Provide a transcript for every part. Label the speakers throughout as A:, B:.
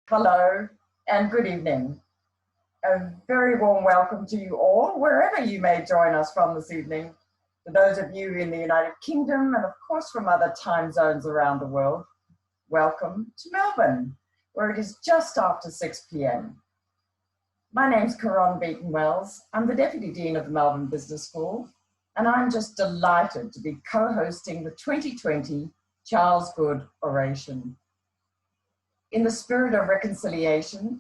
A: Hello and good evening. A very warm welcome to you all, wherever you may join us from this evening. For those of you in the United Kingdom and of course from other time zones around the world, welcome to Melbourne, where it is just after 6 p.m. My name's Caron Beaton-Wells. I'm the Deputy Dean of the Melbourne Business School, and I'm just delighted to be co-hosting the 2020 Charles Goode Oration. In the spirit of reconciliation,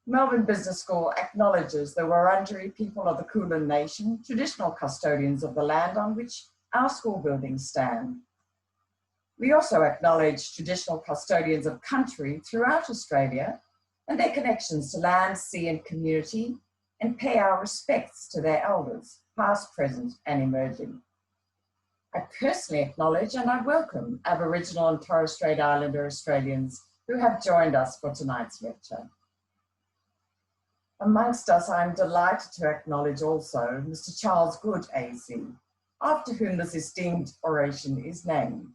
A: Melbourne Business School acknowledges the Wurundjeri people of the Kulin Nation, traditional custodians of the land on which our school buildings stand. We also acknowledge traditional custodians of country throughout Australia and their connections to land, sea and community, and pay our respects to their elders, past, present and emerging. I personally acknowledge and I welcome Aboriginal and Torres Strait Islander Australians who have joined us for tonight's lecture. Amongst us, I'm delighted to acknowledge also Mr. Charles Goode AC, after whom this esteemed oration is named.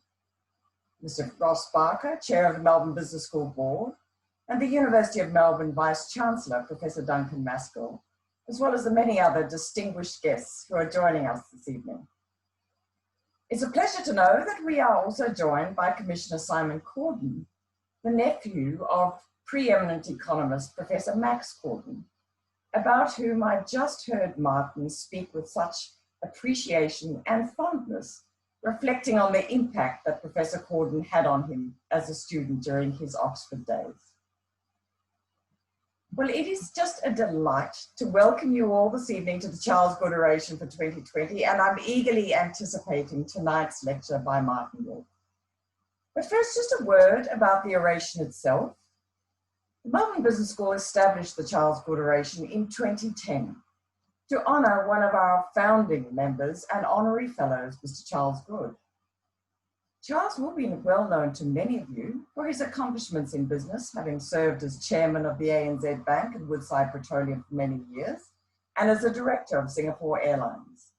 A: Mr. Ross Barker, Chair of the Melbourne Business School Board, and the University of Melbourne Vice-Chancellor, Professor Duncan Maskell, as well as the many other distinguished guests who are joining us this evening. It's a pleasure to know that we are also joined by Commissioner Simon Corden, the nephew of preeminent economist Professor Max Corden, about whom I just heard Martin speak with such appreciation and fondness, reflecting on the impact that Professor Corden had on him as a student during his Oxford days. Well, it is just a delight to welcome you all this evening to the Charles Goode Oration for 2020, and I'm eagerly anticipating tonight's lecture by Martin Wolf. But first, just a word about the oration itself. The Melbourne Business School established the Charles Goode Oration in 2010 to honour one of our founding members and honorary fellows, Mr. Charles Goode. Charles will be well known to many of you for his accomplishments in business, having served as chairman of the ANZ Bank and Woodside Petroleum for many years, and as a director of Singapore Airlines.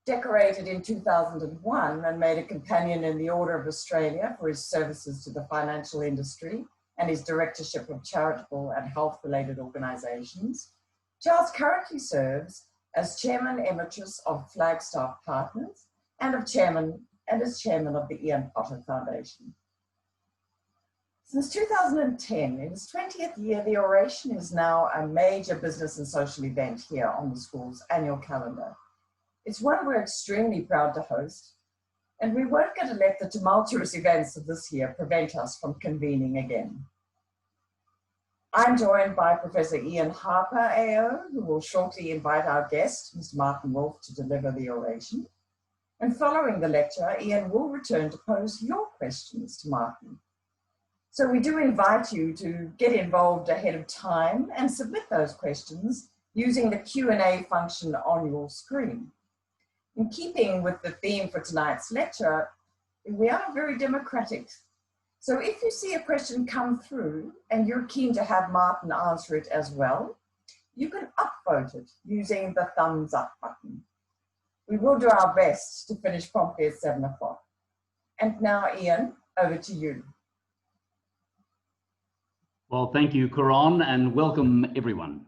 A: Decorated in 2001 and made a companion in the Order of Australia for his services to the financial industry and his directorship of charitable and health-related organisations, Charles currently serves as Chairman Emeritus of Flagstaff Partners and as Chairman of the Ian Potter Foundation. Since 2010, in its 20th year, the Oration is now a major business and social event here on the school's annual calendar. It's one we're extremely proud to host, and we weren't going to let the tumultuous events of this year prevent us from convening again. I'm joined by Professor Ian Harper, AO, who will shortly invite our guest, Mr. Martin Wolf, to deliver the oration. And following the lecture, Ian will return to pose your questions to Martin. So we do invite you to get involved ahead of time and submit those questions using the Q&A function on your screen. In keeping with the theme for tonight's lecture, we are very democratic. So if you see a question come through and you're keen to have Martin answer it as well, you can upvote it using the thumbs up button. We will do our best to finish promptly at 7 o'clock. And now, Ian, over to you.
B: Well, thank you, Caron, and welcome everyone.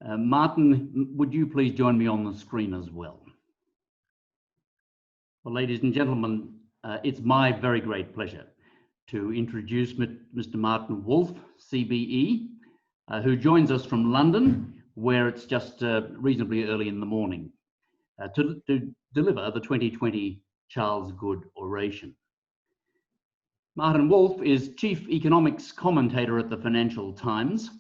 B: Martin, would you please join me on the screen as well? Well, ladies and gentlemen, it's my very great pleasure to introduce Mr. Martin Wolf, CBE, who joins us from London, where it's just reasonably early in the morning, to deliver the 2020 Charles Goode Oration. Martin Wolf is Chief Economics Commentator at the Financial Times,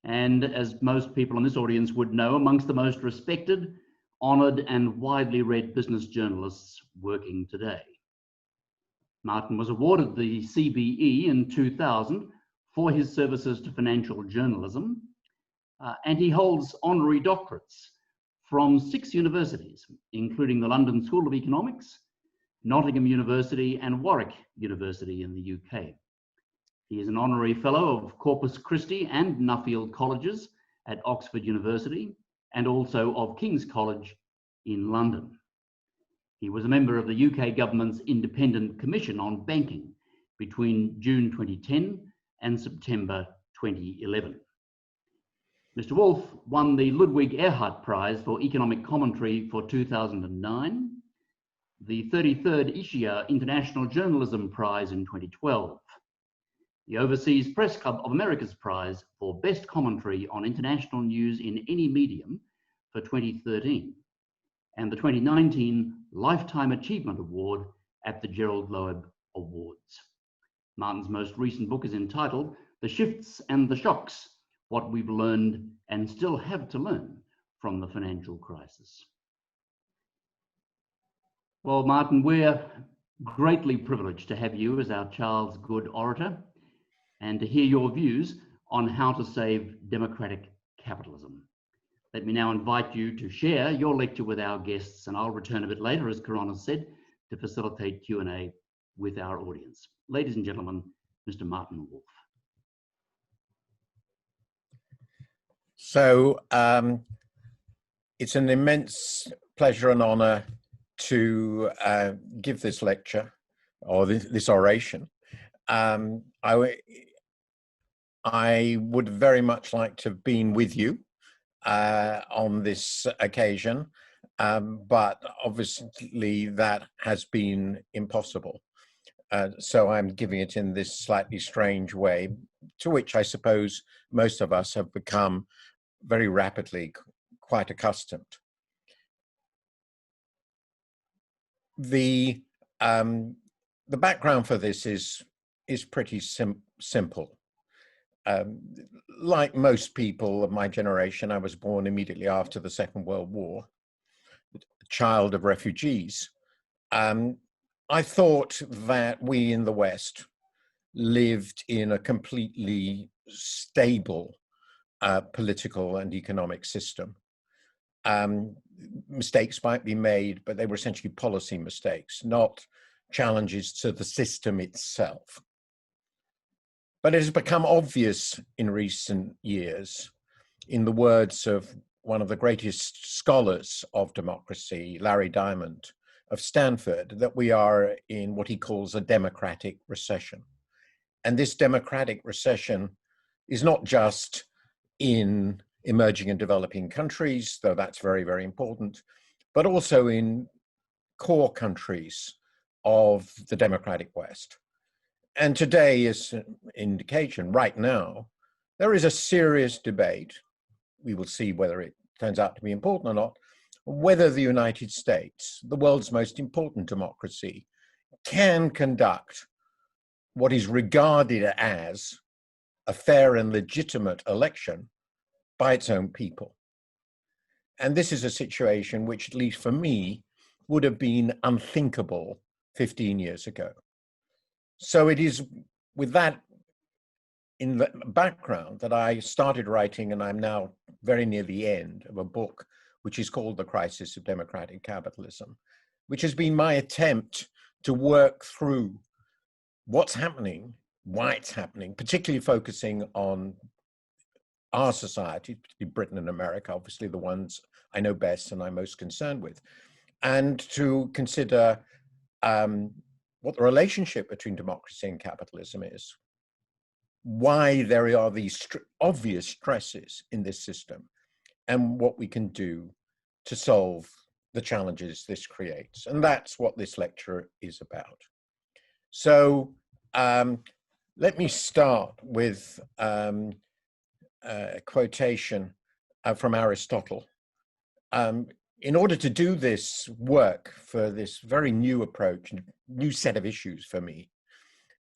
B: and as most people in this audience would know, amongst the most respected, honoured and widely read business journalists working today. Martin was awarded the CBE in 2000 for his services to financial journalism, and he holds honorary doctorates from 6 universities, including the London School of Economics, Nottingham University and Warwick University in the UK. He is an honorary fellow of Corpus Christi and Nuffield Colleges at Oxford University, and also of King's College in London. He was a member of the UK government's Independent Commission on Banking between June 2010 and September 2011. Mr. Wolf won the Ludwig Erhard Prize for Economic Commentary for 2009, the 33rd Ischia International Journalism Prize in 2012, the Overseas Press Club of America's Prize for Best Commentary on International News in Any Medium for 2013, and the 2019 Lifetime Achievement Award at the Gerald Loeb Awards. Martin's most recent book is entitled The Shifts and the Shocks: What We've Learned and Still Have to Learn from the Financial Crisis. Well, Martin, we're greatly privileged to have you as our Charles Goode Orator and to hear your views on how to save democratic capitalism. Let me now invite you to share your lecture with our guests, and I'll return a bit later, as Corona said, to facilitate Q&A with our audience. Ladies and gentlemen, Mr. Martin Wolf.
C: So it's an immense pleasure and honor to give this lecture, or this oration. I would very much like to have been with you on this occasion, but obviously that has been impossible. So I'm giving it in this slightly strange way, to which I suppose most of us have become very rapidly quite accustomed. The background for this is pretty simple. Like most people of my generation, I was born immediately after the Second World War, a child of refugees. I thought that we in the West lived in a completely stable political and economic system. Mistakes might be made, but they were essentially policy mistakes, not challenges to the system itself. But it has become obvious in recent years, in the words of one of the greatest scholars of democracy, Larry Diamond of Stanford, that we are in what he calls a democratic recession. And this democratic recession is not just in emerging and developing countries, though that's very, very important, but also in core countries of the democratic West. And today is an indication, right now, there is a serious debate, we will see whether it turns out to be important or not, whether the United States, the world's most important democracy, can conduct what is regarded as a fair and legitimate election by its own people. And this is a situation which, at least for me, would have been unthinkable 15 years ago. So it is with that in the background that I started writing, and I'm now very near the end of a book which is called The Crisis of Democratic Capitalism, which has been my attempt to work through what's happening, why it's happening, particularly focusing on our society, particularly Britain and America, obviously the ones I know best and I'm most concerned with, and to consider what the relationship between democracy and capitalism is, why there are these obvious stresses in this system, and what we can do to solve the challenges this creates. And that's what this lecture is about. So let me start with a quotation from Aristotle. In order to do this work for this very new approach, new set of issues for me,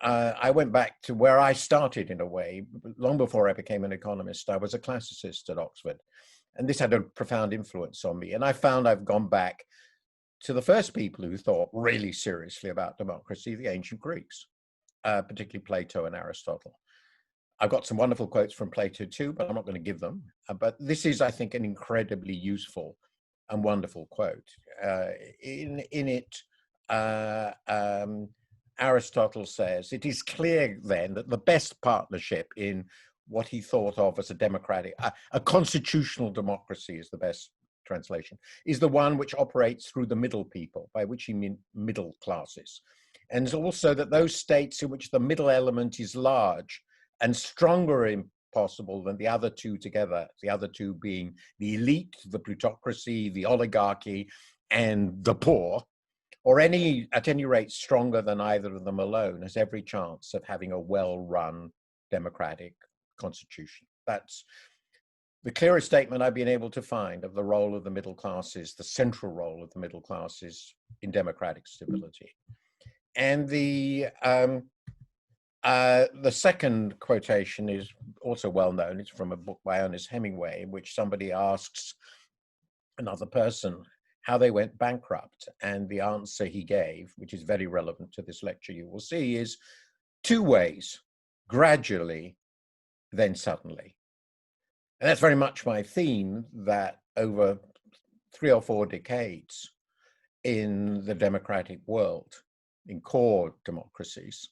C: I went back to where I started in a way. Long before I became an economist, I was a classicist at Oxford. And this had a profound influence on me. And I found I've gone back to the first people who thought really seriously about democracy, the ancient Greeks, particularly Plato and Aristotle. I've got some wonderful quotes from Plato too, but I'm not going to give them. But this is, I think, an incredibly useful and wonderful quote. In it, Aristotle says, "It is clear then that the best partnership in what he thought of as a democratic, a constitutional democracy is the best translation, is the one which operates through the middle people," by which he means middle classes. And also that those states in which the middle element is large and stronger impossible than the other two together, the other two being the elite, the plutocracy, the oligarchy, and the poor, or at any rate stronger than either of them alone, has every chance of having a well-run democratic constitution. That's the clearest statement I've been able to find of the role of the middle classes, the central role of the middle classes in democratic stability. And the second quotation is also well known. It's from a book by Ernest Hemingway, in which somebody asks another person how they went bankrupt. And the answer he gave, which is very relevant to this lecture, you will see, is two ways: gradually, then suddenly. And that's very much my theme, that over 3 or 4 decades in the democratic world, in core democracies,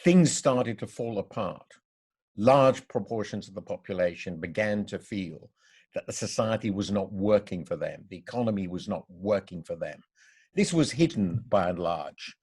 C: things started to fall apart. Large proportions of the population began to feel that the society was not working for them, the economy was not working for them. This was hidden by and large.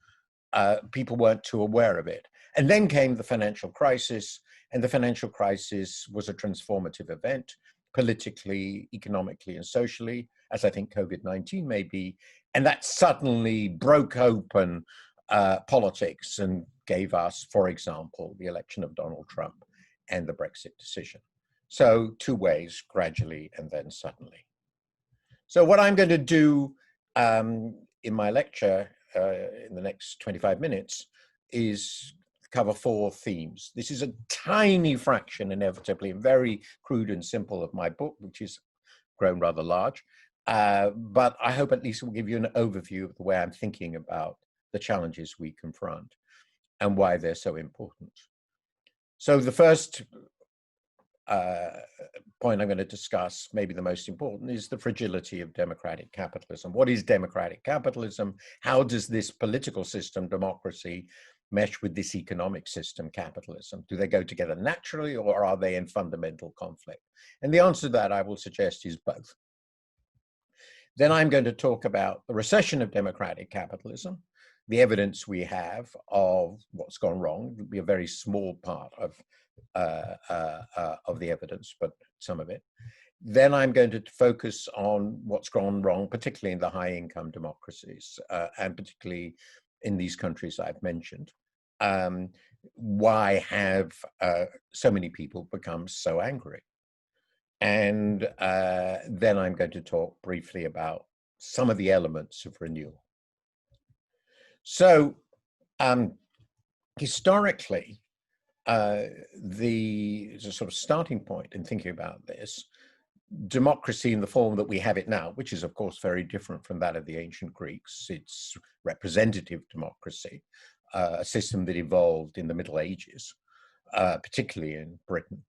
C: People weren't too aware of it. And then came the financial crisis, and the financial crisis was a transformative event, politically, economically, and socially, as I think COVID-19 may be. And that suddenly broke open politics and gave us, for example, the election of Donald Trump and the Brexit decision. So 2 ways: gradually and then suddenly. So what I'm going to do in my lecture in the next 25 minutes is cover 4 themes. This is a tiny fraction, inevitably, very crude and simple, of my book, which is grown rather large. But I hope at least it will give you an overview of the way I'm thinking about the challenges we confront and why they're so important. So the first point I'm going to discuss, maybe the most important, is the fragility of democratic capitalism. What is democratic capitalism? How does this political system, democracy, mesh with this economic system, capitalism? Do they go together naturally, or are they in fundamental conflict? And the answer to that, I will suggest, is both. Then I'm going to talk about the recession of democratic capitalism, the evidence we have of what's gone wrong. It'll be a very small part of the evidence, but some of it. Then I'm going to focus on what's gone wrong, particularly in the high-income democracies, and particularly in these countries I've mentioned. Why have so many people become so angry? And then I'm going to talk briefly about some of the elements of renewal. So historically, the sort of starting point in thinking about this, democracy in the form that we have it now, which is of course very different from that of the ancient Greeks. It's representative democracy, a system that evolved in the Middle Ages, particularly in Britain.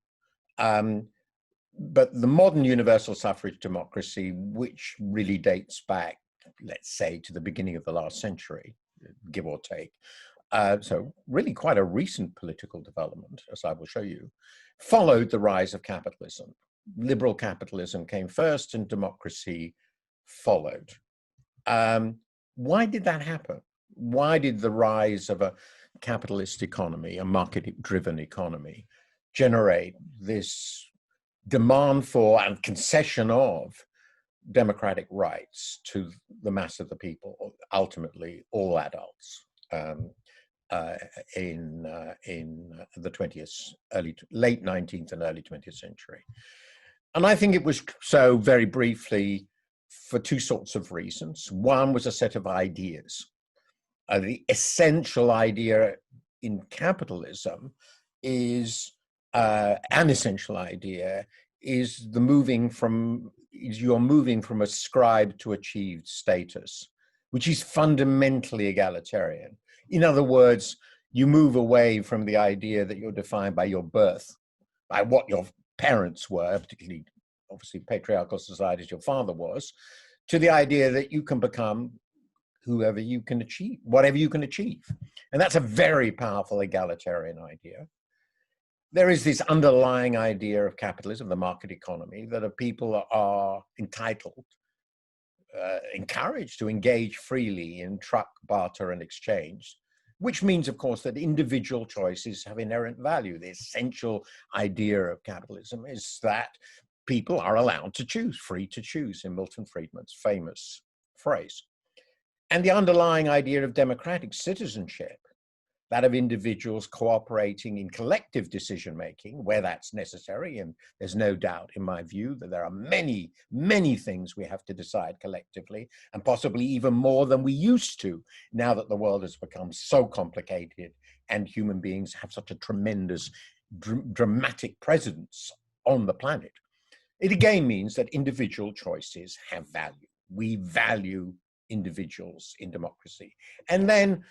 C: But the modern universal suffrage democracy, which really dates back, let's say, to the beginning of the last century, give or take, so really quite a recent political development, as I will show you, followed the rise of capitalism. Liberal capitalism came first and democracy followed. Why did that happen? Why did the rise of a capitalist economy, a market-driven economy, generate this demand for and concession of democratic rights to the mass of the people, ultimately all adults, in the late 19th and early 20th century? And I think it was so, very briefly, for 2 sorts of reasons. One was a set of ideas. The essential idea in capitalism is, an essential idea is you're moving from ascribed to achieved status, which is fundamentally egalitarian. In other words, you move away from the idea that you're defined by your birth, by what your parents were, particularly, obviously, patriarchal societies, your father was, to the idea that you can become whoever you can achieve, whatever you can achieve. And that's a very powerful egalitarian idea. There is this underlying idea of capitalism, the market economy, that people are entitled, encouraged to engage freely in truck, barter, and exchange which means, of course, that individual choices have inherent value. The essential idea of capitalism is that people are allowed to choose, free to choose, in Milton Friedman's famous phrase. And the underlying idea of democratic citizenship, that of individuals cooperating in collective decision-making where that's necessary. And there's no doubt, in my view, that there are many, many things we have to decide collectively, and possibly even more than we used to, now that the world has become so complicated and human beings have such a tremendous, dramatic presence on the planet. It again means that individual choices have value. We value individuals in democracy. And then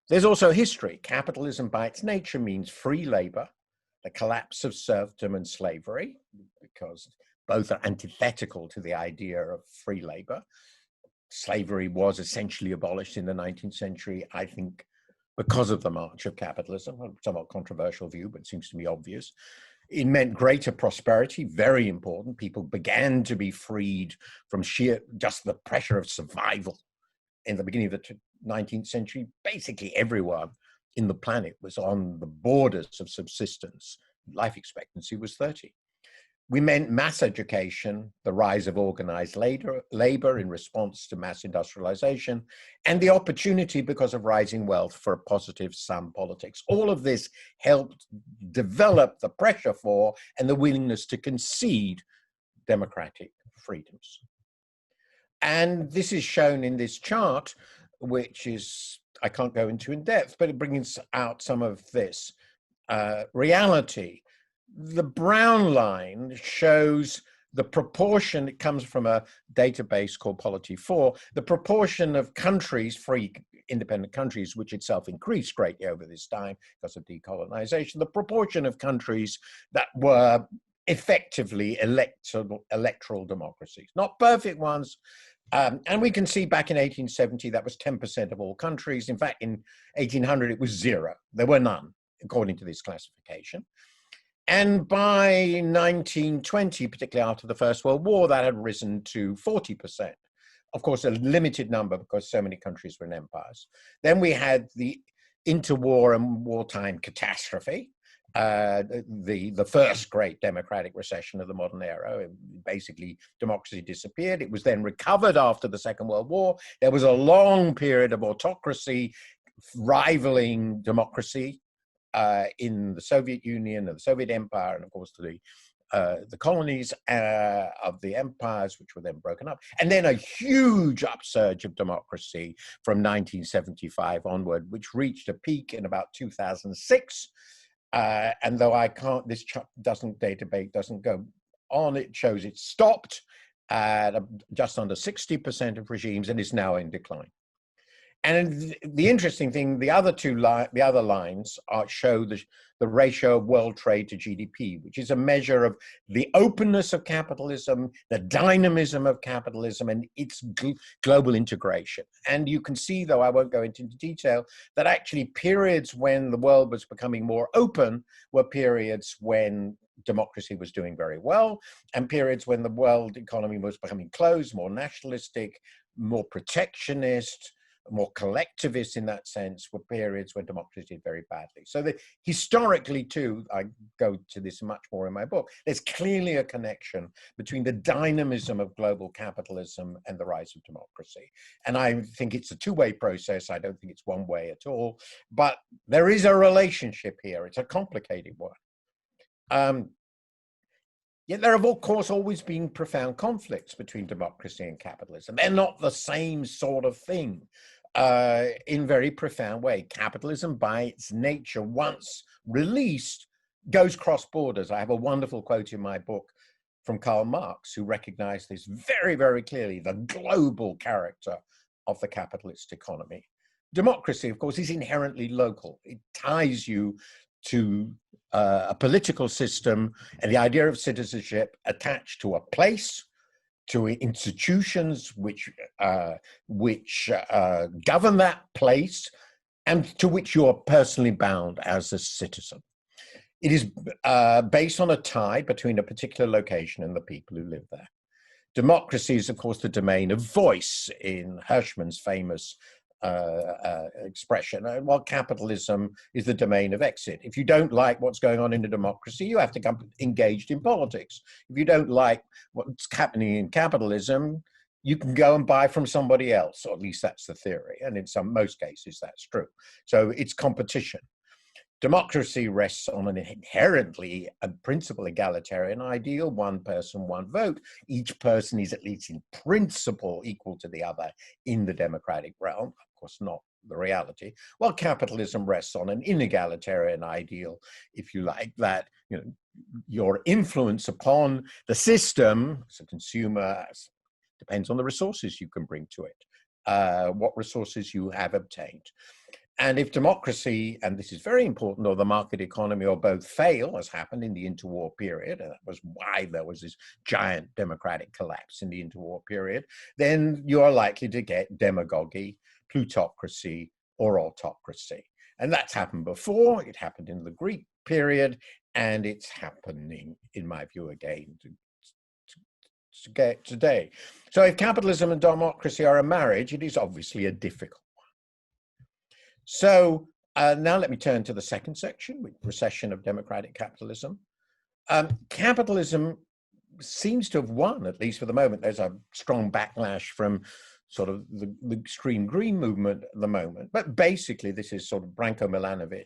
C: there's also history. Capitalism by its nature means free labor, the collapse of serfdom and slavery, because both are antithetical to the idea of free labor. Slavery was essentially abolished in the 19th century, I think, because of the march of capitalism, a somewhat controversial view, but it seems to me obvious. It meant greater prosperity, very important. People began to be freed from just the pressure of survival. In the beginning of the 19th century, basically everyone in the planet was on the borders of subsistence. Life expectancy was 30. We meant mass education, the rise of organized labor in response to mass industrialization, and the opportunity, because of rising wealth, for a positive sum politics. All of this helped develop the pressure for and the willingness to concede democratic freedoms. And this is shown in this chart, which is, I can't go into in depth, but it brings out some of this reality. The brown line shows the proportion, it comes from a database called Polity4, the proportion of countries, free independent countries, which itself increased greatly over this time because of decolonization, the proportion of countries that were effectively electoral democracies, not perfect ones. And we can see back in 1870, that was 10% of all countries. In fact, in 1800, it was 0. There were none, according to this classification. And by 1920, particularly after the First World War, that had risen to 40%. Of course, a limited number because so many countries were in empires. Then we had the interwar and wartime catastrophe, the first great democratic recession of the modern era. Basically, democracy disappeared. It was then recovered after the Second World War. There was a long period of autocracy rivaling democracy in the Soviet Union and the Soviet Empire, and of course the colonies of the empires, which were then broken up. And then a huge upsurge of democracy from 1975 onward, which reached a peak in about 2006. And though I can't, this database doesn't go on, it shows it stopped at just under 60% of regimes and is now in decline. And the interesting thing, the other lines show the ratio of world trade to GDP, which is a measure of the openness of capitalism, the dynamism of capitalism, and its global integration. And you can see, though I won't go into detail, that actually periods when the world was becoming more open were periods when democracy was doing very well, and periods when the world economy was becoming closed, more nationalistic, more protectionist, more collectivist in that sense, were periods when democracy did very badly. So historically too, I go to this much more in my book, there's clearly a connection between the dynamism of global capitalism and the rise of democracy. And I think it's a two-way process. I don't think it's one way at all, but there is a relationship here. It's a complicated one. Yet there have, of course, always been profound conflicts between democracy and capitalism. They're not the same sort of thing in very profound way. Capitalism, by its nature, once released, goes cross borders. I have a wonderful quote in my book from Karl Marx, who recognized this very, very clearly, the global character of the capitalist economy. Democracy, of course, is inherently local. It ties you to a political system and the idea of citizenship attached to a place, to institutions which govern that place, and to which you are personally bound as a citizen. It is based on a tie between a particular location and the people who live there. Democracy is, of course, the domain of voice in Hirschman's famous expression. Well, capitalism is the domain of exit. If you don't like what's going on in a democracy, you have to come engaged in politics. If you don't like what's happening in capitalism, you can go and buy from somebody else, or at least that's the theory. And in most cases, that's true. So it's competition. Democracy rests on an inherently and principle egalitarian ideal, one person, one vote. Each person is at least in principle equal to the other in the democratic realm, of course not the reality. While capitalism rests on an inegalitarian ideal, if you like, that your influence upon the system as a consumer depends on the resources you can bring to it, what resources you have obtained. And if democracy, and this is very important, or the market economy, or both fail, as happened in the interwar period, and that was why there was this giant democratic collapse in the interwar period, then you are likely to get demagogy, plutocracy, or autocracy. And that's happened before, it happened in the Greek period, and it's happening, in my view, again today. So if capitalism and democracy are a marriage, it is obviously a difficult. So now let me turn to the second section, with Recession of Democratic Capitalism. Capitalism seems to have won, at least for the moment. There's a strong backlash from sort of the extreme green movement at the moment. But basically, this is sort of Branko Milanovic,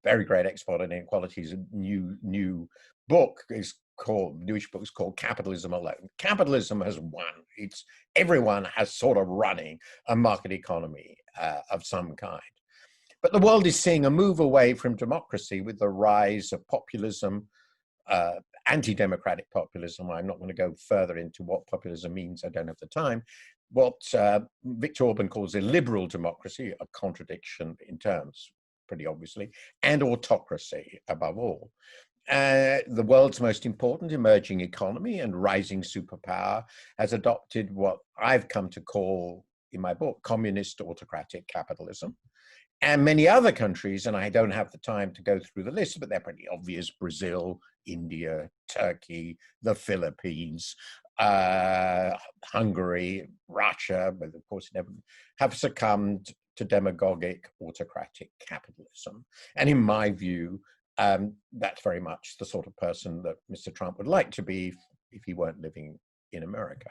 C: very great expert on Inequality's new book is called, newish book is called Capitalism Alone. Capitalism has won. Everyone has sort of running a market economy of some kind. But the world is seeing a move away from democracy with the rise of populism, anti-democratic populism. I'm not going to go further into what populism means. I don't have the time. What Viktor Orban calls a liberal democracy, a contradiction in terms, pretty obviously, and autocracy above all. The world's most important emerging economy and rising superpower has adopted what I've come to call in my book communist autocratic capitalism. And many other countries, and I don't have the time to go through the list, but they're pretty obvious: Brazil, India, Turkey, the Philippines, Hungary, Russia, but of course never have succumbed to demagogic autocratic capitalism. And in my view, that's very much the sort of person that Mr. Trump would like to be if he weren't living in America.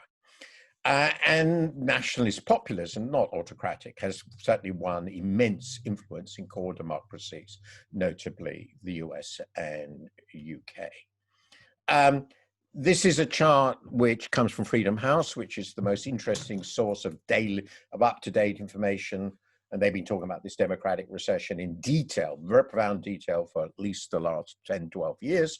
C: And nationalist populism, not autocratic, has certainly won immense influence in core democracies, notably the US and UK. This is a chart which comes from Freedom House, which is the most interesting source of up-to-date information. And they've been talking about this democratic recession in detail, very profound detail, for at least the last 10, 12 years.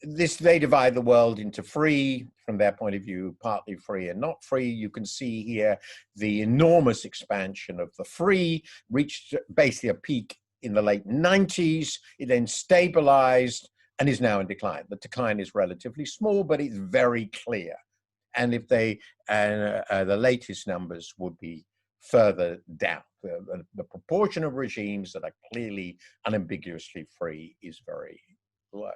C: They divide the world into free, from their point of view, partly free and not free. You can see here the enormous expansion of the free, reached basically a peak in the late 90s. It then stabilized and is now in decline. The decline is relatively small, but it's very clear. And if the latest numbers would be further down. The proportion of regimes that are clearly unambiguously free is very low.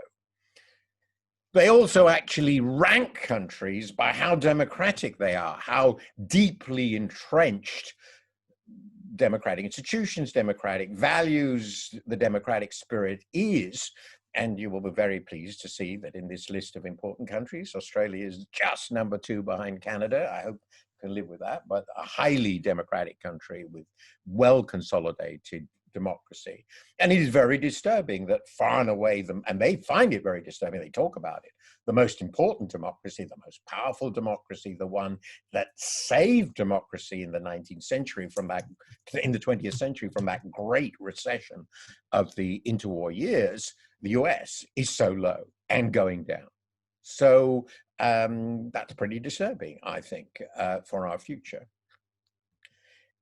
C: They also actually rank countries by how democratic they are, how deeply entrenched democratic institutions, democratic values, the democratic spirit is. And you will be very pleased to see that in this list of important countries, Australia is just number 2 behind Canada. I hope you can live with that, but a highly democratic country with well-consolidated democracy. And it is very disturbing that far and away, and they find it very disturbing, they talk about it, the most important democracy, the most powerful democracy, the one that saved democracy in the 19th century in the 20th century from that great recession of the interwar years, the US, is so low and going down. So that's pretty disturbing, I think, for our future.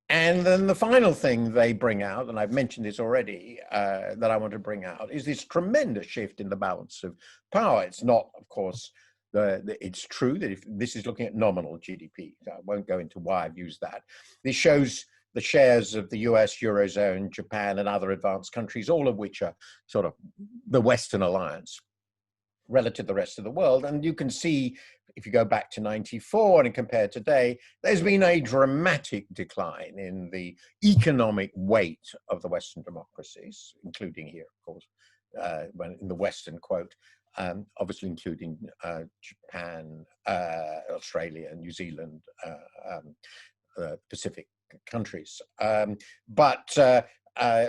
C: And then the final thing they bring out, and I've mentioned this already, that I want to bring out, is this tremendous shift in the balance of power. It's not, of course, it's true that if this is looking at nominal GDP. So I won't go into why I've used that. This shows the shares of the US, Eurozone, Japan, and other advanced countries, all of which are sort of the Western alliance relative to the rest of the world. And you can see if you go back to 94 and compare today, there's been a dramatic decline in the economic weight of the Western democracies, including here, of course, when in the Western quote, obviously including Japan, Australia, New Zealand, Pacific countries, but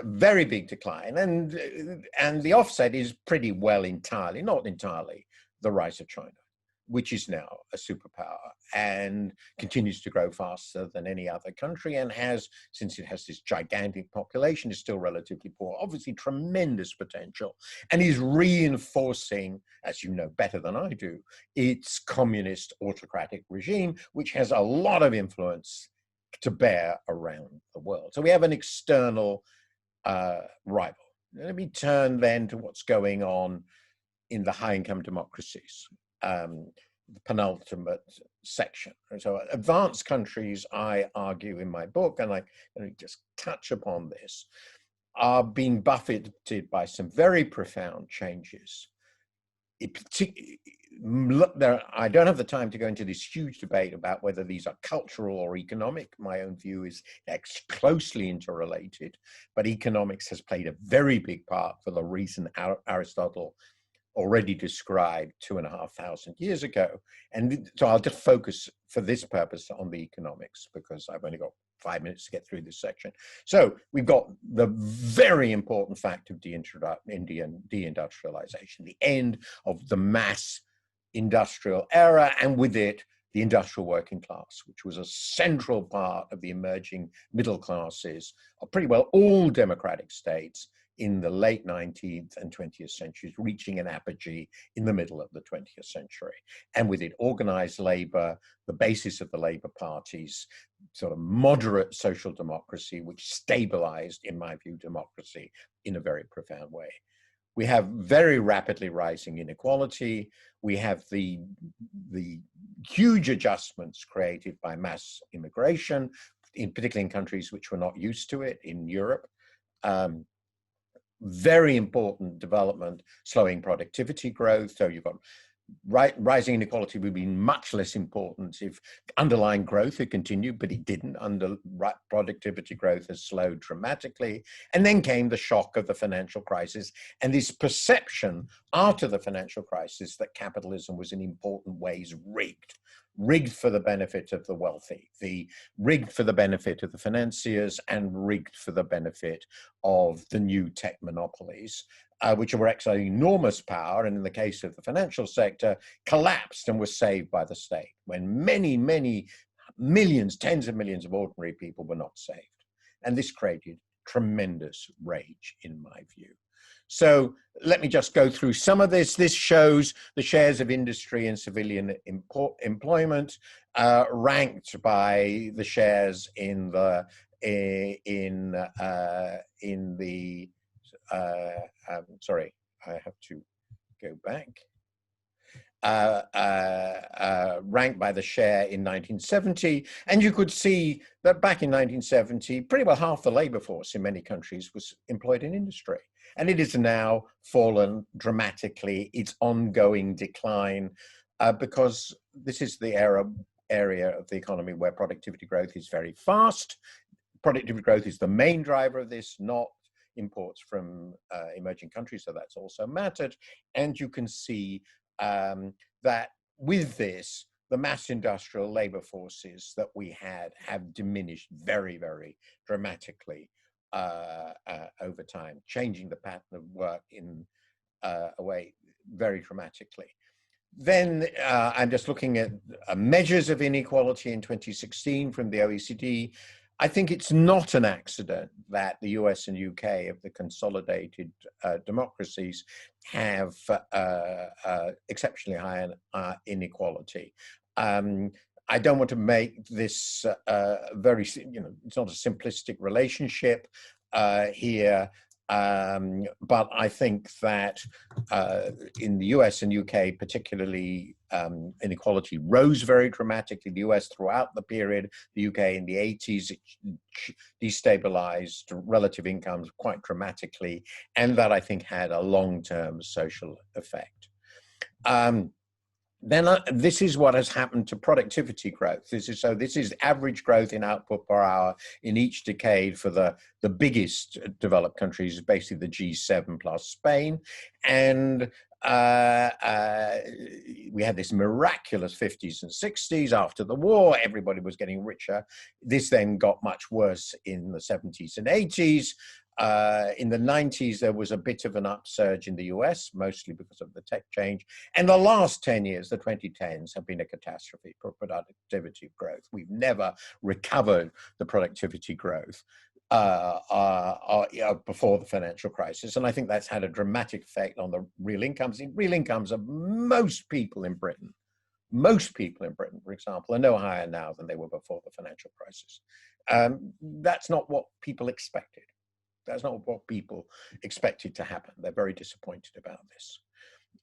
C: very big decline, and the offset is pretty well entirely, not entirely, the rise of China, which is now a superpower and continues to grow faster than any other country, and has, since it has this gigantic population, is still relatively poor, obviously tremendous potential, and is reinforcing, as you know better than I do, its communist autocratic regime, which has a lot of influence to bear around the world. So we have an external rival. Let me turn then to what's going on in the high-income democracies, the penultimate section. So advanced countries, I argue in my book, and I just touch upon this, are being buffeted by some very profound changes. I don't have the time to go into this huge debate about whether these are cultural or economic. My own view is they're closely interrelated, but economics has played a very big part for the reason Aristotle already described 2,500 years ago. And so I'll just focus for this purpose on the economics, because I've only got 5 minutes to get through this section. So we've got the very important fact of deindustrialization, the end of the mass industrial era, and with it, the industrial working class, which was a central part of the emerging middle classes of pretty well all democratic states in the late 19th and 20th centuries, reaching an apogee in the middle of the 20th century. And with it, organized labor, the basis of the labor parties, sort of moderate social democracy, which stabilized, in my view, democracy in a very profound way. We have very rapidly rising inequality. We have the huge adjustments created by mass immigration, particularly in countries which were not used to it, in Europe. Very important development, slowing productivity growth. So you've got rising inequality would be much less important if underlying growth had continued, but it didn't. Productivity growth has slowed dramatically. And then came the shock of the financial crisis and this perception after the financial crisis that capitalism was in important ways rigged for the benefit of the wealthy, rigged for the benefit of the financiers, and rigged for the benefit of the new tech monopolies, which were exercising enormous power, and in the case of the financial sector, collapsed and was saved by the state, when many, many millions, tens of millions of ordinary people were not saved. And this created tremendous rage, in my view. So let me just go through some of this. This shows the shares of industry and civilian employment ranked by the shares in the sorry, I have to go back. Ranked by the share in 1970. And you could see that back in 1970, pretty well half the labor force in many countries was employed in industry. And it has now fallen dramatically, its ongoing decline, because this is the area of the economy where productivity growth is very fast. Productivity growth is the main driver of this, not imports from emerging countries, so that's also mattered. And you can see that with this, the mass industrial labor forces that we had have diminished very, very dramatically over time, changing the pattern of work in a way very dramatically. Then I'm just looking at measures of inequality in 2016 from the OECD. I think it's not an accident that the US and UK of the consolidated democracies have exceptionally high inequality. I don't want to make this it's not a simplistic relationship here, but I think that in the US and UK particularly, inequality rose very dramatically. The US throughout the period, the UK in the 80s, destabilized relative incomes quite dramatically, and that I think had a long-term social effect. then this is what has happened to productivity growth. This is average growth in output per hour in each decade for the biggest developed countries, basically the G7 plus Spain. And we had this miraculous 50s and 60s after the war. Everybody was getting richer. This then got much worse in the 70s and 80s. In the 90s, there was a bit of an upsurge in the US, mostly because of the tech change. And the last 10 years, the 2010s, have been a catastrophe for productivity growth. We've never recovered the productivity growth before the financial crisis. And I think that's had a dramatic effect on the real incomes. Real incomes of most people in Britain, for example, are no higher now than they were before the financial crisis. That's not what people expected. That's not what people expected to happen. They're very disappointed about this.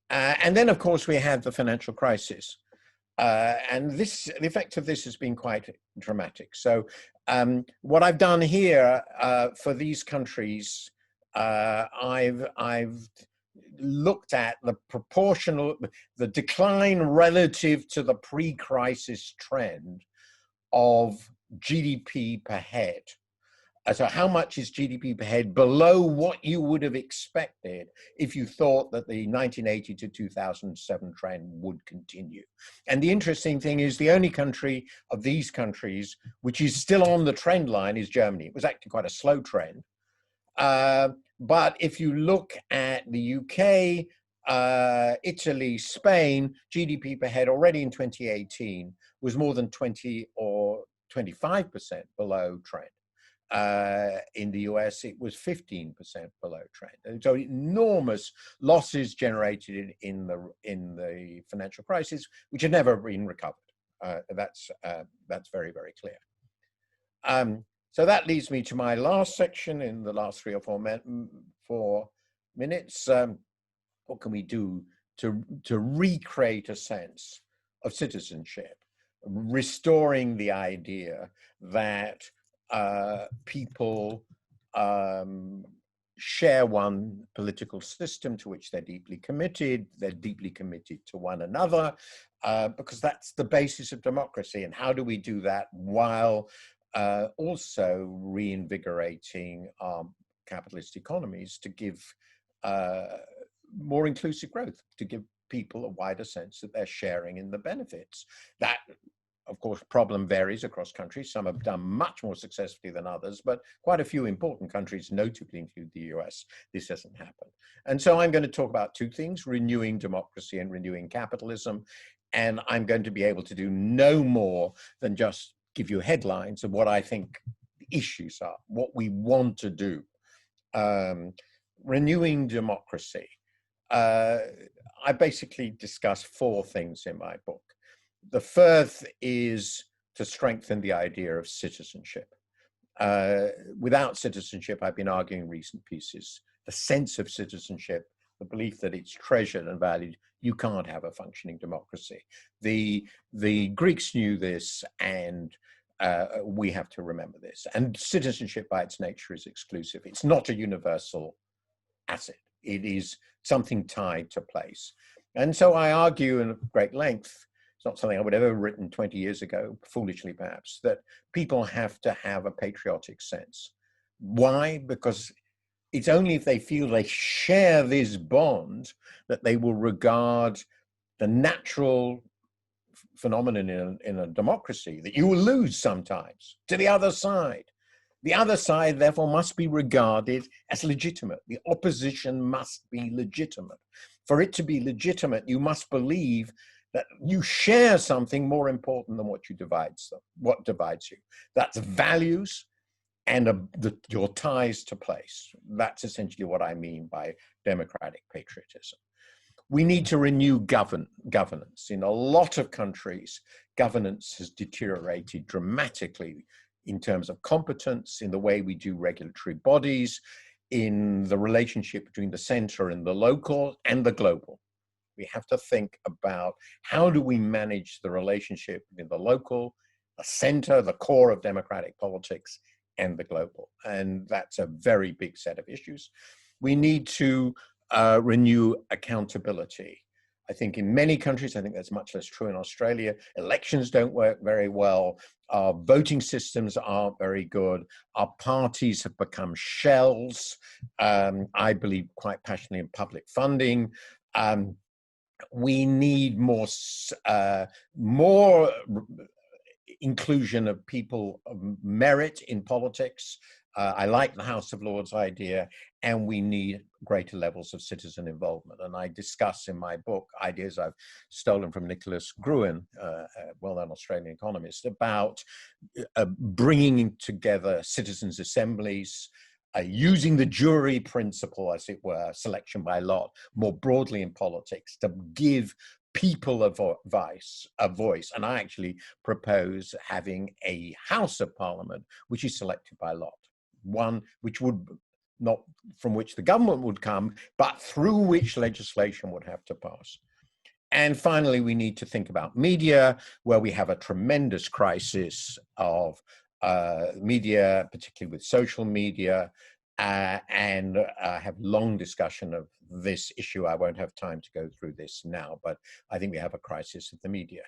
C: And then, of course, we had the financial crisis. And the effect of this has been quite dramatic. So what I've done here for these countries, I've looked at the decline relative to the pre-crisis trend of GDP per head. So how much is GDP per head below what you would have expected if you thought that the 1980 to 2007 trend would continue? And the interesting thing is the only country of these countries which is still on the trend line is Germany. It was actually quite a slow trend. But if you look at the UK, Italy, Spain, GDP per head already in 2018 was more than 20 or 25% below trend. In the US, it was 15% below trend. And so enormous losses generated in the financial crisis, which had never been recovered. That's very, very clear. So that leads me to my last section in the last 3 or 4 minutes. What can we do to recreate a sense of citizenship, restoring the idea that people share one political system to which they're deeply committed to one another, because that's the basis of democracy. And how do we do that while also reinvigorating our capitalist economies to give more inclusive growth, to give people a wider sense that they're sharing in the benefits? That, of course, problem varies across countries. Some have done much more successfully than others, but quite a few important countries, notably include the US, this hasn't happened. And so I'm going to talk about 2 things, renewing democracy and renewing capitalism. And I'm going to be able to do no more than just give you headlines of what I think the issues are, what we want to do. Renewing democracy. I basically discuss 4 things in my book. The first is to strengthen the idea of citizenship. Without citizenship, I've been arguing in recent pieces, the sense of citizenship, the belief that it's treasured and valued, you can't have a functioning democracy. The Greeks knew this, and we have to remember this. And citizenship by its nature is exclusive. It's not a universal asset. It is something tied to place. And so I argue in great length, it's not something I would have ever written 20 years ago, foolishly perhaps, that people have to have a patriotic sense. Why? Because it's only if they feel they share this bond that they will regard the natural phenomenon in a democracy that you will lose sometimes to the other side. The other side, therefore, must be regarded as legitimate. The opposition must be legitimate. For it to be legitimate, you must believe that you share something more important than what divides you. That's values and your ties to place. That's essentially what I mean by democratic patriotism. We need to renew governance. In a lot of countries, governance has deteriorated dramatically in terms of competence, in the way we do regulatory bodies, in the relationship between the center and the local and the global. We have to think about how do we manage the relationship between the local, the center, the core of democratic politics, and the global. And that's a very big set of issues. We need to renew accountability. I think in many countries, I think that's much less true in Australia, elections don't work very well. Our voting systems aren't very good. Our parties have become shells. I believe quite passionately in public funding. We need more inclusion of people of merit in politics. I like the House of Lords idea, and we need greater levels of citizen involvement. And I discuss in my book ideas I've stolen from Nicholas Gruen, a well-known Australian economist, about bringing together citizens' assemblies, using the jury principle, as it were, selection by lot, more broadly in politics, to give people a voice. And I actually propose having a House of Parliament which is selected by lot, one which would not from which the government would come, but through which legislation would have to pass. And finally, we need to think about media, where we have a tremendous crisis of media, particularly with social media, and have long discussion of this issue. I won't have time to go through this now, but I think we have a crisis of the media.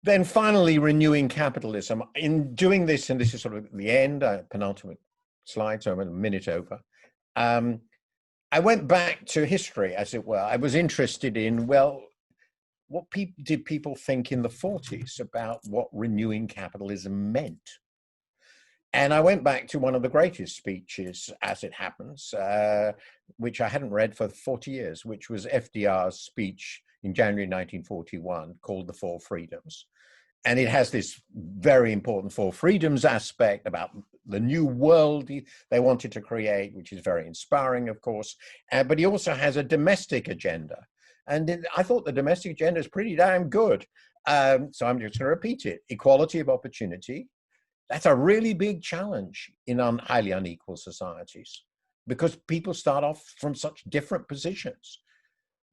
C: Then finally, renewing capitalism. In doing this, and this is sort of the end, penultimate slide, so I'm a minute over. I went back to history, as it were. I was interested in, well, what did people think in the 40s about what renewing capitalism meant? And I went back to one of the greatest speeches, as it happens, which I hadn't read for 40 years, which was FDR's speech in January 1941, called The Four Freedoms. And it has this very important four freedoms aspect about the new world they wanted to create, which is very inspiring, of course. But he also has a domestic agenda. And I thought the domestic agenda is pretty damn good. So I'm just going to repeat it. Equality of opportunity. That's a really big challenge in highly unequal societies, because people start off from such different positions.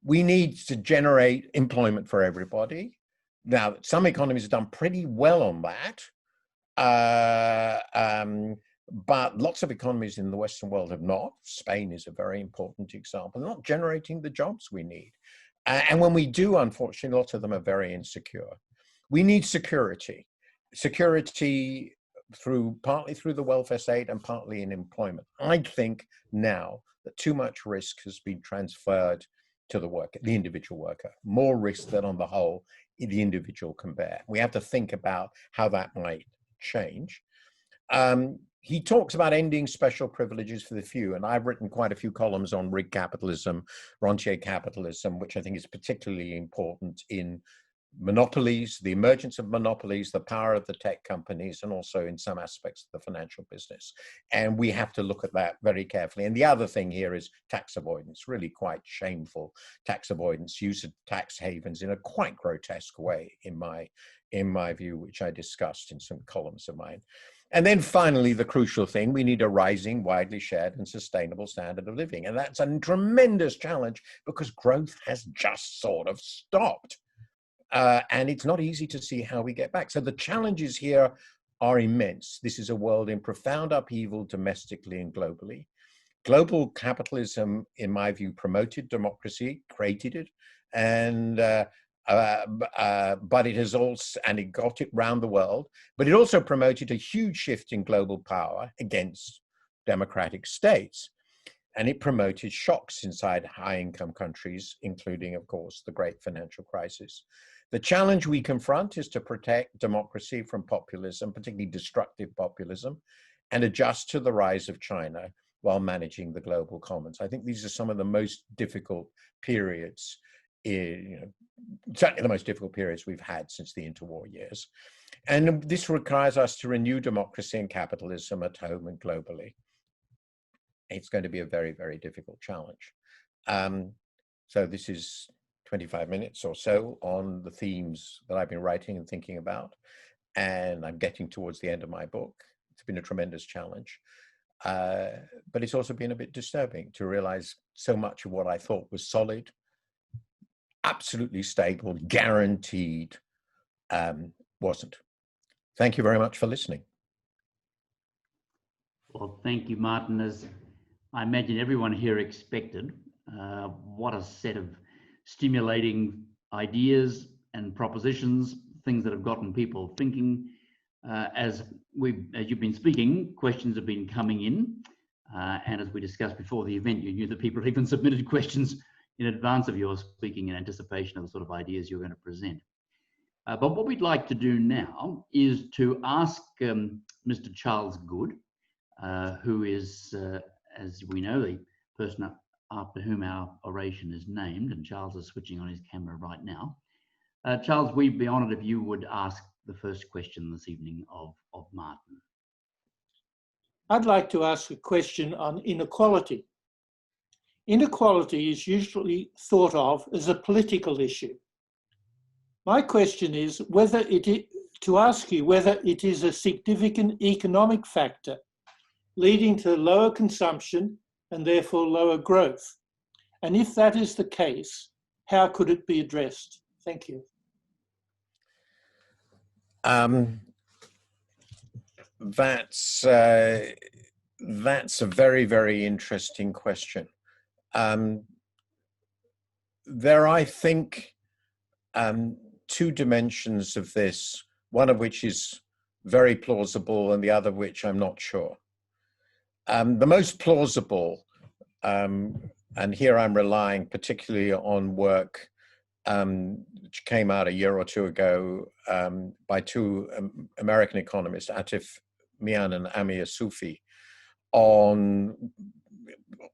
C: We need to generate employment for everybody. Now, some economies have done pretty well on that, but lots of economies in the Western world have not. Spain is a very important example. They're not generating the jobs we need. And when we do, unfortunately, lots of them are very insecure. We need security. Security partly through the welfare state and partly in employment. I think now that too much risk has been transferred to the worker, the individual worker, more risk than on the whole the individual can bear. We have to think about how that might change. He talks about ending special privileges for the few, and I've written quite a few columns on rig capitalism, rentier capitalism, which I think is particularly important in monopolies, the emergence of monopolies, the power of the tech companies, and also in some aspects of the financial business. And we have to look at that very carefully. And the other thing here is tax avoidance, really quite shameful tax avoidance, use of tax havens in a quite grotesque way, in my view, which I discussed in some columns of mine. And then finally, the crucial thing, we need a rising, widely shared and sustainable standard of living. And that's a tremendous challenge because growth has just sort of stopped. And it's not easy to see how we get back. So the challenges here are immense. This is a world in profound upheaval domestically and globally. Global capitalism, in my view, promoted democracy, created it, and but it has also, and it got it round the world, but it also promoted a huge shift in global power against democratic states. And it promoted shocks inside high-income countries, including, of course, the great financial crisis. The challenge we confront is to protect democracy from populism, particularly destructive populism, and adjust to the rise of China while managing the global commons. I think these are some of the most difficult periods, certainly the most difficult periods we've had since the interwar years. And this requires us to renew democracy and capitalism at home and globally. It's going to be a very, very difficult challenge. So this is 25 minutes or so on the themes that I've been writing and thinking about. And I'm getting towards the end of my book. It's been a tremendous challenge. But it's also been a bit disturbing to realize so much of what I thought was solid, absolutely stable, guaranteed, wasn't. Thank you very much for listening.
B: Well, thank you, Martin. As I imagine everyone here expected, what a set of stimulating ideas and propositions, things that have gotten people thinking. As you've been speaking, questions have been coming in. And as we discussed before the event, you knew that people even submitted questions in advance of your speaking in anticipation of the sort of ideas you're going to present. But what we'd like to do now is to ask Mr. Charles Goode, who is, as we know, the person after whom our oration is named, and Charles is switching on his camera right now. Charles, we'd be honoured if you would ask the first question this evening of Martin.
D: I'd like to ask a question on inequality. Inequality is usually thought of as a political issue. My question is whether to ask you whether it is a significant economic factor leading to lower consumption and therefore lower growth. And if that is the case, how could it be addressed? Thank you.
C: That's a very, very interesting question. There are, I think, two dimensions of this, one of which is very plausible and the other of which I'm not sure. The most plausible, and here I'm relying particularly on work which came out a year or two ago by two American economists, Atif Mian and Amir Sufi, on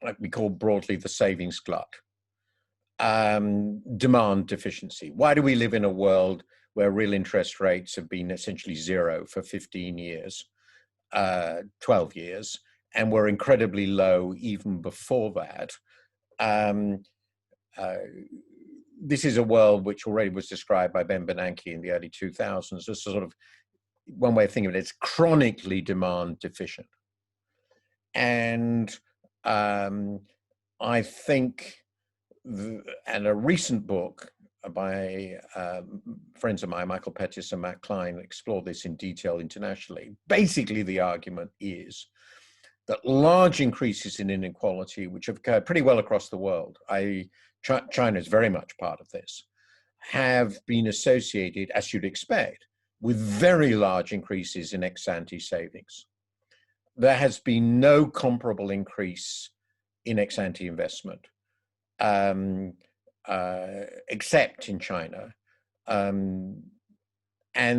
C: what we call broadly the savings glut. Demand deficiency. Why do we live in a world where real interest rates have been essentially zero for 15 years, 12 years, and were incredibly low even before that? This is a world which already was described by Ben Bernanke in the early 2000s as sort of, one way of thinking of it, it's chronically demand deficient. And I think, and a recent book by friends of mine, Michael Pettis and Matt Klein, explore this in detail internationally. Basically, the argument is that large increases in inequality, which have occurred pretty well across the world, China is very much part of this, have been associated, as you'd expect, with very large increases in ex-ante savings. There has been no comparable increase in ex-ante investment, except in China. And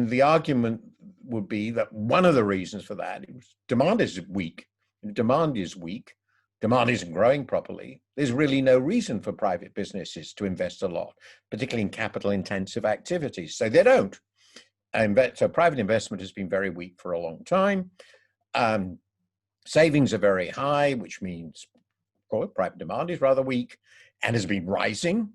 C: the argument would be that one of the reasons for that is demand is weak. If demand is weak, demand isn't growing properly, there's really no reason for private businesses to invest a lot, particularly in capital-intensive activities. So they don't. So private investment has been very weak for a long time. Savings are very high, which means private demand is rather weak and has been rising.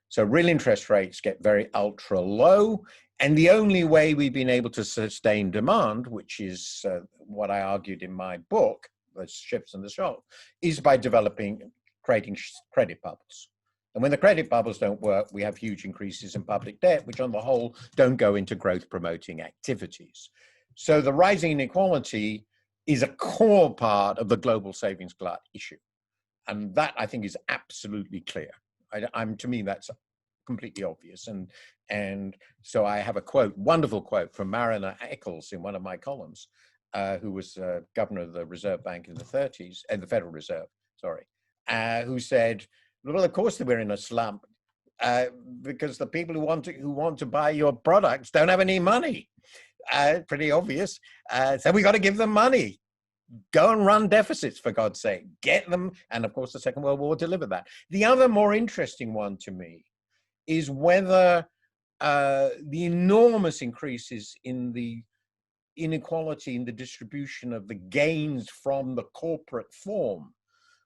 C: So real interest rates get very ultra low. And the only way we've been able to sustain demand, which is what I argued in my book, The Ships and the Shock, is by creating credit bubbles. And when the credit bubbles don't work, we have huge increases in public debt, which on the whole don't go into growth promoting activities. So the rising inequality is a core part of the global savings glut issue. And that, I think, is absolutely clear. To me, that's completely obvious. And so I have a quote, wonderful quote from Mariner Eccles in one of my columns, who was governor of the Reserve Bank in the 30s, and the Federal Reserve, sorry, who said, well, of course we're in a slump because the people who want to buy your products don't have any money. Pretty obvious. So we got to give them money. Go and run deficits, for God's sake. Get them. And of course, the Second World War delivered that. The other more interesting one to me is whether the enormous increases in the inequality in the distribution of the gains from the corporate form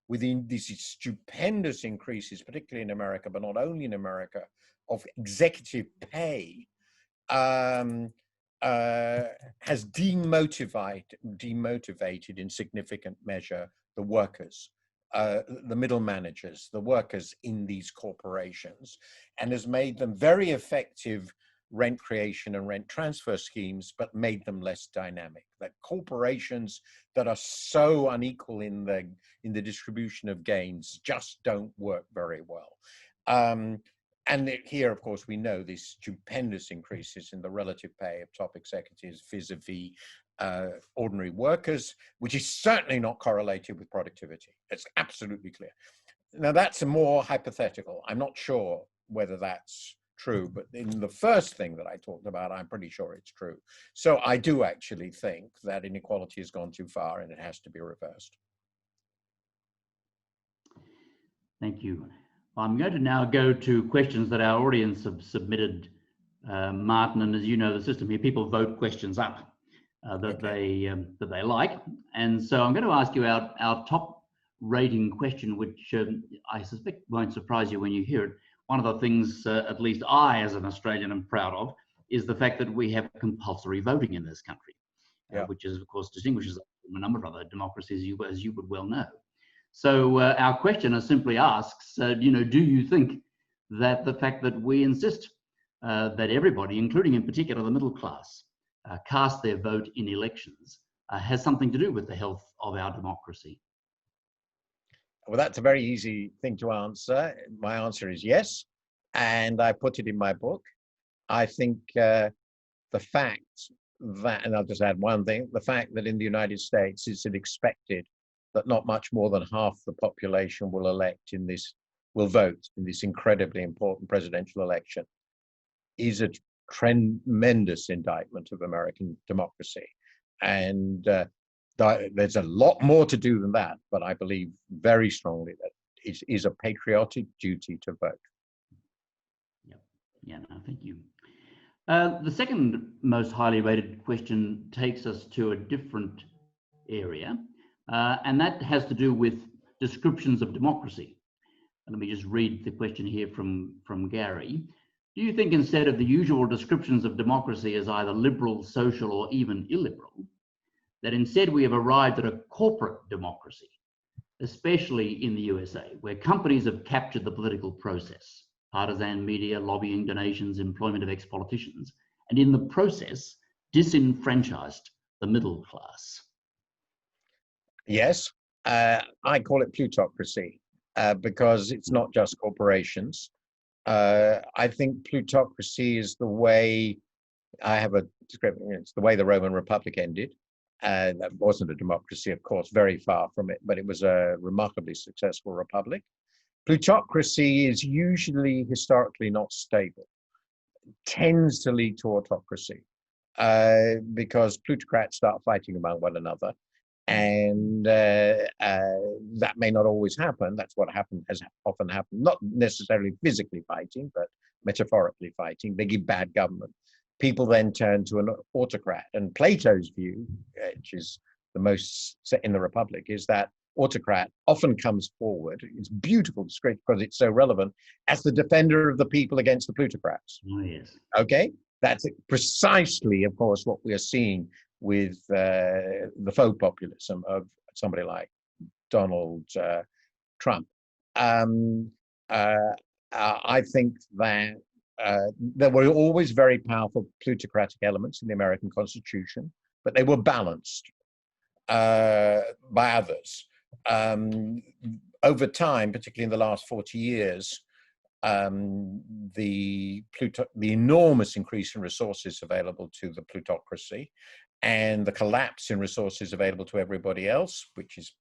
C: within these stupendous increases, particularly in America, but not only in America, of executive pay, has demotivated in significant measure the workers, the middle managers, the workers in these corporations, and has made them very effective rent creation and rent transfer schemes, but made them less dynamic. That corporations that are so unequal in the distribution of gains just don't work very well. And here, of course, we know these stupendous increases in the relative pay of top executives vis-a-vis ordinary workers, which is certainly not correlated with productivity. It's absolutely clear. Now, that's a more hypothetical. I'm not sure whether that's true, but in the first thing that I talked about, I'm pretty sure it's true. So I do actually think that inequality has gone too far and it has to be reversed.
B: Thank you. I'm going to now go to questions that our audience have submitted, Martin. And as you know, the system here, people vote questions up that they like. And so I'm going to ask you our top rating question, which I suspect won't surprise you when you hear it. One of the things, at least I, as an Australian, am proud of, is the fact that we have compulsory voting in this country, which is, of course, distinguishes us from a number of other democracies, as you would well know. So our questioner simply asks, do you think that the fact that we insist that everybody, including in particular the middle class, cast their vote in elections has something to do with the health of our democracy?
C: Well, that's a very easy thing to answer. My answer is yes, and I put it in my book. I think the fact that, and I'll just add one thing, the fact that in the United States it's expected that not much more than half the population will vote in this incredibly important presidential election is a tremendous indictment of American democracy. And there's a lot more to do than that, but I believe very strongly that it is a patriotic duty to vote.
B: Yeah, no, thank you. The second most highly rated question takes us to a different area, and that has to do with descriptions of democracy. Let me just read the question here from Gary. Do you think instead of the usual descriptions of democracy as either liberal, social, or even illiberal, that instead we have arrived at a corporate democracy, especially in the USA, where companies have captured the political process, partisan media, lobbying, donations, employment of ex-politicians, and in the process, disenfranchised the middle class?
C: Yes, I call it plutocracy because it's not just corporations. I think plutocracy is the way, I have a description, it's the way the Roman Republic ended. That wasn't a democracy, of course, very far from it, but it was a remarkably successful republic. Plutocracy is usually historically not stable, tends to lead to autocracy because plutocrats start fighting among one another. And that may not always happen. That's what has often happened, not necessarily physically fighting, but metaphorically fighting. They give bad government. People then turn to an autocrat. And Plato's view, which is the most set in the Republic, is that autocrat often comes forward, it's beautiful description because it's so relevant, as the defender of the people against the plutocrats.
B: Oh, yes.
C: Okay? That's precisely, of course, what we are seeing with the faux populism of somebody like Donald Trump. I think that there were always very powerful plutocratic elements in the American Constitution, but they were balanced by others. Over time, particularly in the last 40 years, the enormous increase in resources available to the plutocracy and the collapse in resources available to everybody else, which is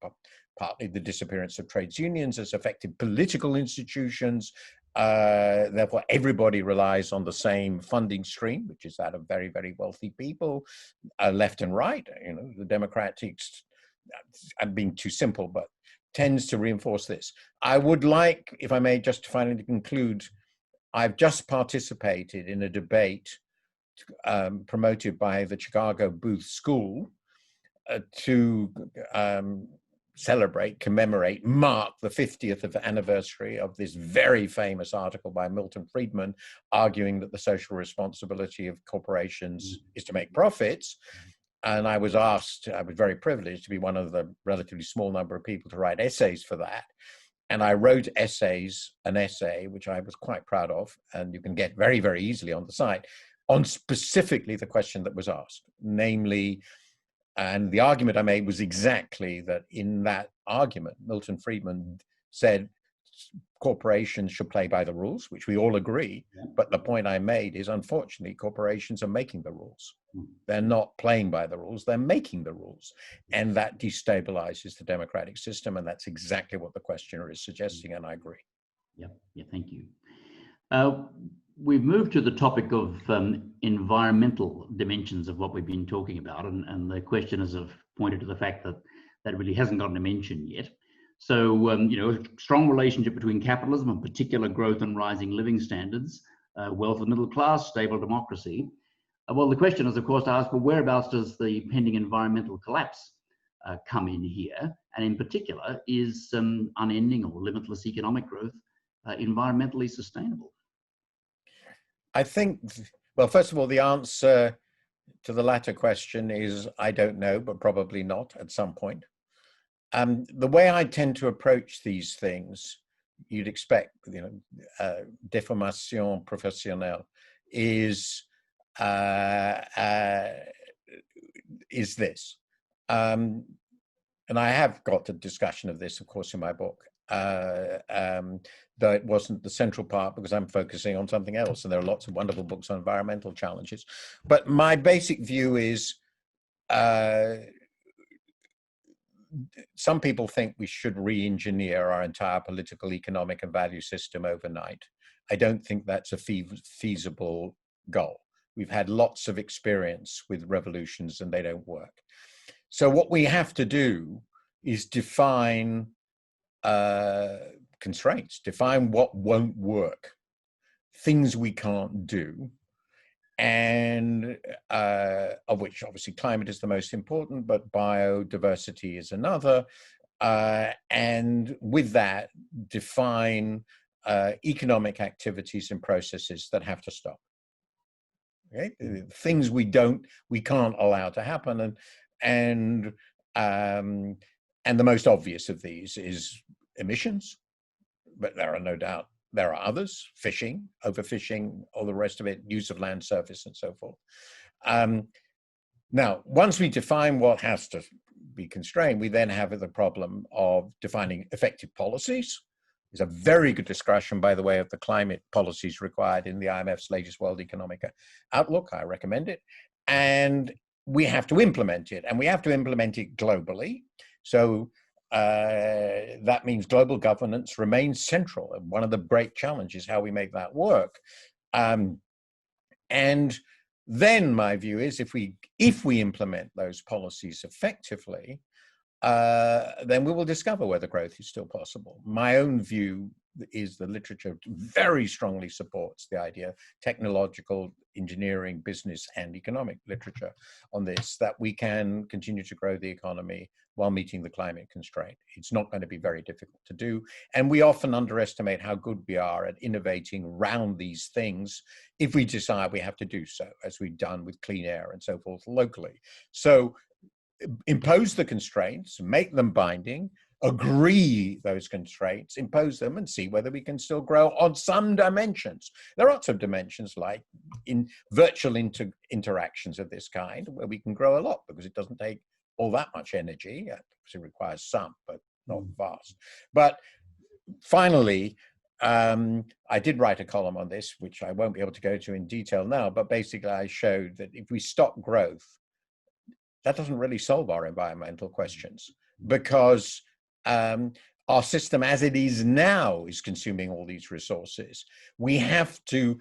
C: partly the disappearance of trades unions, has affected political institutions. Therefore, everybody relies on the same funding stream, which is that of very, very wealthy people, left and right. You know, the Democrats, I'm being too simple, but tends to reinforce this. I would like, if I may, just to finally conclude, I've just participated in a debate promoted by the Chicago Booth School to commemorate, mark the 50th anniversary of this very famous article by Milton Friedman, arguing that the social responsibility of corporations is to make profits. And I was asked, I was very privileged to be one of the relatively small number of people to write essays for that. And I wrote an essay, which I was quite proud of, and you can get very, very easily on the site, on specifically the question that was asked, namely, and the argument I made was exactly that in that argument, Milton Friedman said, corporations should play by the rules, which we all agree.
B: Yeah.
C: But the point I made is, unfortunately, corporations are making the rules.
B: Mm.
C: They're not playing by the rules, they're making the rules. And that destabilizes the democratic system. And that's exactly what the questioner is suggesting. And I agree.
B: Yeah, thank you. We've moved to the topic of environmental dimensions of what we've been talking about, and the questioners have pointed to the fact that that really hasn't gotten a mention yet. So, you know, a strong relationship between capitalism and particular growth and rising living standards, wealth of middle class, stable democracy. Well, the question is, of course, to ask, well, whereabouts does the pending environmental collapse come in here? And in particular, is unending or limitless economic growth environmentally sustainable?
C: I think, well, first of all, the answer to the latter question is, I don't know, but probably not at some point. The way I tend to approach these things, you'd expect, you know, déformation professionnelle, is this. And I have got a discussion of this, of course, in my book, though it wasn't the central part because I'm focusing on something else. And there are lots of wonderful books on environmental challenges. But my basic view is, some people think we should re-engineer our entire political, economic, and value system overnight. I don't think that's a feasible goal. We've had lots of experience with revolutions and they don't work. So what we have to do is define constraints, define what won't work, things we can't do, and of which obviously climate is the most important, but biodiversity is another. And with that, define economic activities and processes that have to stop. Okay? Things we can't allow to happen. And the most obvious of these is emissions, but there are no doubt there are others: fishing, overfishing, all the rest of it, use of land surface, and so forth. Now, once we define what has to be constrained, we then have the problem of defining effective policies. There's a very good discussion, by the way, of the climate policies required in the IMF's latest World Economic Outlook. I recommend it. And we have to implement it, and we have to implement it globally. So that means global governance remains central. And one of the great challenges is how we make that work. And then my view is, if we implement those policies effectively, then we will discover whether growth is still possible. My own view is the literature very strongly supports the idea, technological, engineering, business, and economic literature on this, that we can continue to grow the economy while meeting the climate constraint. It's not going to be very difficult to do. And we often underestimate how good we are at innovating around these things if we decide we have to do so, as we've done with clean air and so forth locally. So impose the constraints, make them binding, agree those constraints, impose them, and see whether we can still grow on some dimensions. There are some dimensions, like in virtual interactions of this kind, where we can grow a lot because it doesn't take all that much energy. It requires some, but not vast. But finally, I did write a column on this, which I won't be able to go to in detail now, but basically I showed that if we stop growth, that doesn't really solve our environmental questions, because our system as it is now is consuming all these resources. We have to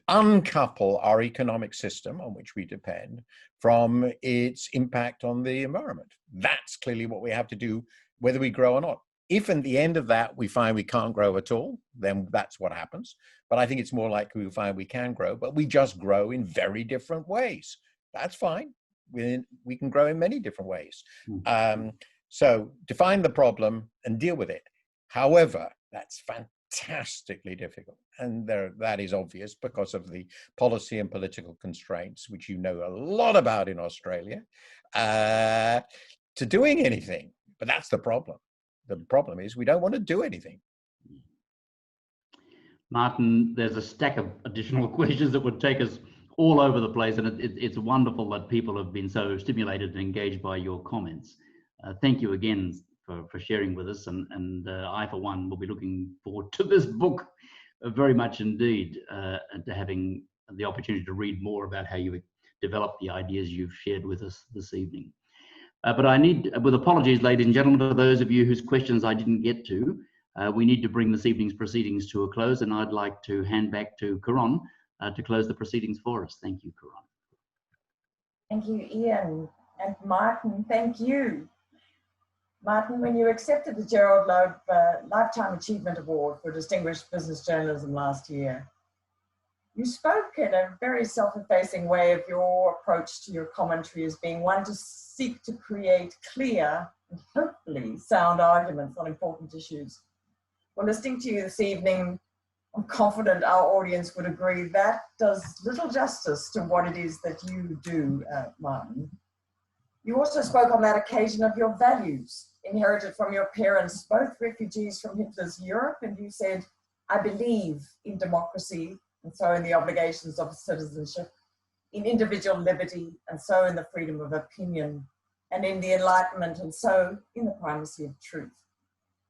C: uncouple our economic system on which we depend from its impact on the environment. That's clearly what we have to do, whether we grow or not. If at the end of that we find we can't grow at all, then that's what happens. But I think it's more likely we find we can grow, but we just grow in very different ways. That's fine. We can grow in many different ways. So define the problem and deal with it. However, that's fantastically difficult. And that is obvious because of the policy and political constraints, which you know a lot about in Australia, to doing anything. But that's the problem. The problem is we don't want to do anything.
B: Martin, there's a stack of additional questions that would take us all over the place, and it's wonderful that people have been so stimulated and engaged by your comments. Thank you again for sharing with us. And I, for one, will be looking forward to this book very much indeed, and to having the opportunity to read more about how you develop the ideas you've shared with us this evening. But I need, with apologies, ladies and gentlemen, for those of you whose questions I didn't get to, we need to bring this evening's proceedings to a close, and I'd like to hand back to Karon to close the proceedings for us. Thank you, Karon.
A: Thank you, Ian. And Martin, thank you. Martin, when you accepted the Gerald Loeb Lifetime Achievement Award for Distinguished Business Journalism last year, you spoke in a very self-effacing way of your approach to your commentary as being one to seek to create clear and hopefully sound arguments on important issues. Well, listening to you this evening, I'm confident our audience would agree that does little justice to what it is that you do, Martin. You also spoke on that occasion of your values, inherited from your parents, both refugees from Hitler's Europe, and you said, I believe in democracy, and so in the obligations of citizenship, in individual liberty, and so in the freedom of opinion, and in the enlightenment, and so in the primacy of truth.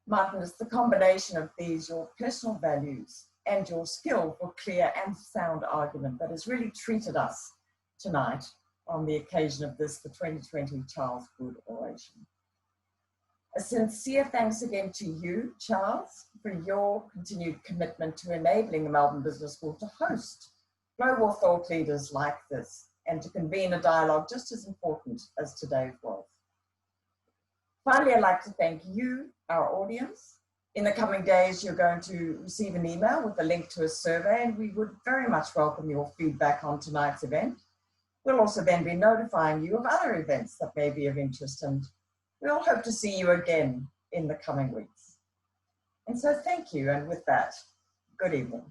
A: Martin, it's the combination of these, your personal values and your skill for clear and sound argument, that has really treated us tonight on the occasion of this, the 2020 Charles Goode Oration. A sincere thanks again to you, Charles, for your continued commitment to enabling the Melbourne Business School to host global thought leaders like this and to convene a dialogue just as important as today was. Finally, I'd like to thank you, our audience. In the coming days, you're going to receive an email with a link to a survey, and we would very much welcome your feedback on tonight's event. We'll also then be notifying you of other events that may be of interest, and we'll hope to see you again in the coming weeks. And so thank you, and with that, good evening.